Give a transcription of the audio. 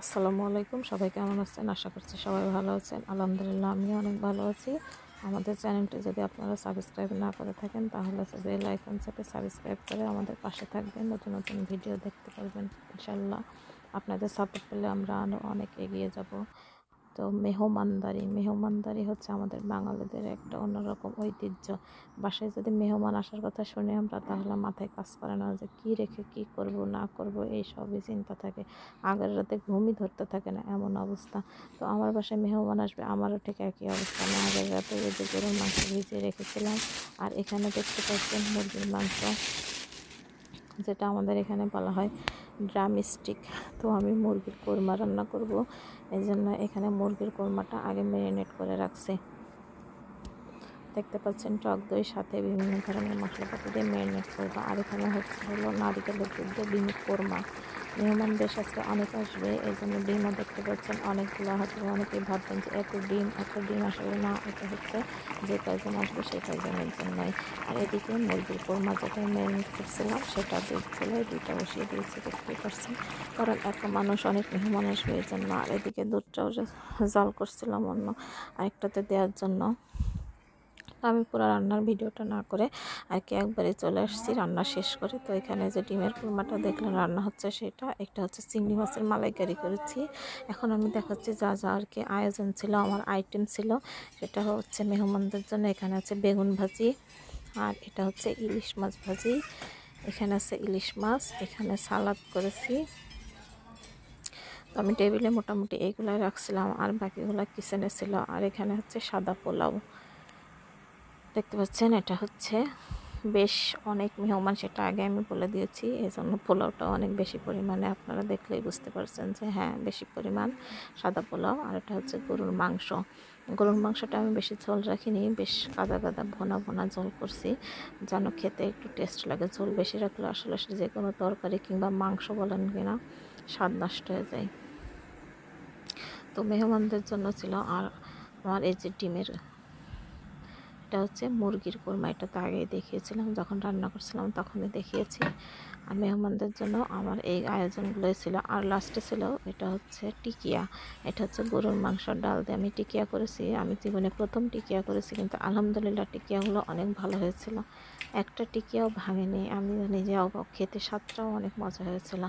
আসসালামু আলাইকুম, সবাই কেমন আছেন? আশা করছি সবাই ভালো আছেন। আলহামদুলিল্লাহ আমিও অনেক ভালো আছি। আমাদের চ্যানেলটি যদি আপনারা সাবস্ক্রাইব না করে থাকেন তাহলে বেল আইকন চেপে সাবস্ক্রাইব করে আমাদের পাশে থাকবেন। নতুন নতুন ভিডিও দেখতে পারবেন ইনশাল্লাহ। আপনাদের সাপোর্ট পেলে আমরা আরও অনেক এগিয়ে যাব। তো মেহমানদারি হচ্ছে আমাদের বাঙালিদের একটা অন্যরকম ঐতিহ্য। বাসায় যদি মেহমান আসার কথা শুনে আমরা, তাহলে মাথায় কাজ করে না যে কী রেখে কী করব না করব, এই সবই চিন্তা থাকে। আগের রাতে ঘুমই ধরতে থাকে না, এমন অবস্থা। তো আমার বাসায় মেহমান আসবে, আমারও ঠিক একই অবস্থা। আমি আগের রাতে ওই যে গরুর মাংস ভিজিয়ে রেখেছিলাম, আর এখানে দেখতে পাচ্ছেন মুরগির মাংস, যেটা আমাদের এখানে বলা হয় ড্রাম স্টিক। তো আমি মুরগির কোরমা রান্না করব, এই জন্য এখানে মুরগির কোরমাটা আগে ম্যারিনেট করে রাখছি। দেখতে পাচ্ছেন টক দই সাথে বিভিন্ন ধরনের মশলাপাতি দিয়ে ম্যারিনেট করবো। আর এখানে হলো নারিকেলের দুধ দিয়ে ডিম কোরমা। মেহমান বেশ আজকে অনেক আসবে, এই জন্য ডিমও দেখতে পাচ্ছেন অনেকগুলো। হয়তো অনেকেই ভাববেন যে এত ডিম আসলে না, এটা হচ্ছে যে কয়জন আসবে সেই কয়জনের জন্যই। আর এদিকে মুরগির কোরমা যেটা ম্যারিনেট করছিলাম, সেটা দুধ চুলায় দুইটা বসিয়ে দিয়েছি, দেখতেই পাচ্ছেন। কারণ এত মানুষ, অনেক মেহমান আসবে এই জন্য। আর এদিকে দুধটাও জাল করছিলাম অন্য আরেকটাতে দেওয়ার জন্য। আমি পুরো রান্নার ভিডিওটা না করে আর কি একবারে চলে আসছি রান্না শেষ করে। তো এখানে যে ডিমের কুরমাটা দেখলেন রান্না হচ্ছে, সেটা একটা হচ্ছে চিংড়ি মাছের মালাইকারি করেছি। এখন আমি দেখাচ্ছি যা যা আর কি আয়োজন ছিল, আমার আইটেম ছিল। সেটা হচ্ছে মেহমানদের জন্য এখানে আছে বেগুন ভাজি, আর এটা হচ্ছে ইলিশ মাছ ভাজি। এখানে আছে ইলিশ মাছ, এখানে সালাদ করেছি। তো আমি টেবিলে মোটামুটি এইগুলাই রাখছিলাম, আর বাকিগুলা কিচেনে ছিল। আর এখানে হচ্ছে সাদা পোলাও দেখতে পাচ্ছেন। এটা হচ্ছে বেশ অনেক মেহমান, সেটা আগে আমি বলে দিয়েছি, এই জন্য পোলাওটা অনেক বেশি পরিমাণে, আপনারা দেখলেই বুঝতে পারছেন যে হ্যাঁ বেশি পরিমাণ সাদা পোলাও। আর এটা হচ্ছে গরুর মাংস। গরুর মাংসটা আমি বেশি ঝোল রাখিনি, বেশ কাদা কাদা ভোনা ভোনা ঝোল করছি, যেন খেতে একটু টেস্ট লাগে। ঝোল বেশি রাখলে আসলে যে কোনো তরকারি কিংবা মাংস বলেন কিনা স্বাদ নষ্ট হয়ে যায়। তো মেহমানদের জন্য ছিল। আর আমার এই যে ডিমের, এটা হচ্ছে মুরগির কোরমা। এটা তো আগেই দেখিয়েছিলাম, যখন রান্না করছিলাম তখনই দেখিয়েছি। আর মেহমানদের জন্য আমার এই আয়োজনগুলোই ছিল। আর লাস্টে ছিল এটা হচ্ছে টিকিয়া। এটা হচ্ছে গরুর মাংসর ডাল দিয়ে আমি টিকিয়া করেছি। আমি জীবনে প্রথম টিকিয়া করেছি, কিন্তু আলহামদুলিল্লাহ টিকিয়াগুলো অনেক ভালো হয়েছিল। একটা টিকিয়াও ভাঙেনি, আমি নিজে অবাক, খেতে স্বাদটাও অনেক মজা হয়েছিল।